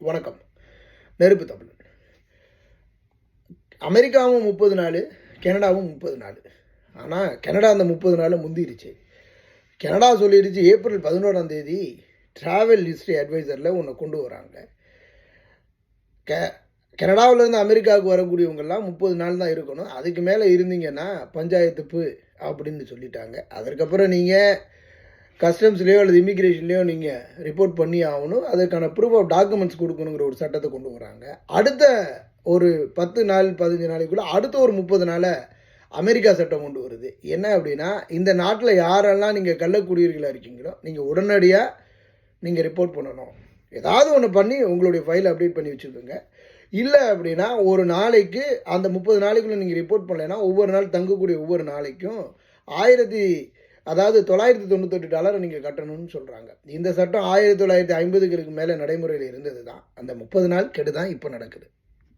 வணக்கம். நெருப்பு தமிழன். அமெரிக்காவும் 30 நாள், கனடாவும் 30 நாள். ஆனால் கனடா அந்த 30 நாளை முந்திருச்சு. கனடா சொல்லிடுச்சு ஏப்ரல் 11ஆம் தேதி ட்ராவல் ஹிஸ்ட்ரி அட்வைசரில் ஒன்று கொண்டு வராங்க. கனடாவிலேருந்து அமெரிக்காவுக்கு வரக்கூடியவங்கெல்லாம் 30 நாள் தான் இருக்கணும். அதுக்கு மேலே இருந்தீங்கன்னா பஞ்சாயத்துப்பு அப்படின்னு சொல்லிட்டாங்க. அதற்கப்புறம் நீங்கள் கஸ்டம்ஸ்லேயோ அல்லது இமிக்ரேஷன்லேயோ நீங்கள் ரிப்போர்ட் பண்ணி ஆகணும். அதற்கான ப்ரூஃப் ஆஃப் டாக்குமெண்ட்ஸ் கொடுக்கணுங்கிற ஒரு சட்டத்தை கொண்டு வராங்க. அடுத்த ஒரு 10 நாள் 15 நாளைக்குள்ளே அடுத்த ஒரு 30 நாளை அமெரிக்கா சட்டம் கொண்டு வருது. என்ன அப்படின்னா, இந்த நாட்டில் யாரெல்லாம் நீங்கள் கள்ளக்குடியர்களாக இருக்கீங்களோ நீங்கள் உடனடியாக நீங்கள் ரிப்போர்ட் பண்ணணும். ஏதாவது ஒன்று பண்ணி உங்களுடைய ஃபைலை அப்டேட் பண்ணி வச்சுக்கோங்க. இல்லை அப்படின்னா ஒரு நாளைக்கு அந்த 30 நாளைக்குள்ளே நீங்கள் ரிப்போர்ட் பண்ணலைன்னா ஒவ்வொரு நாள் தங்கக்கூடிய ஒவ்வொரு நாளைக்கும் $998 நீங்கள் கட்டணும்னு சொல்கிறாங்க. இந்த சட்டம் 1950க்கு மேலே நடைமுறையில் இருந்தது தான். அந்த 30 நாள் கெடு தான் இப்போ நடக்குது.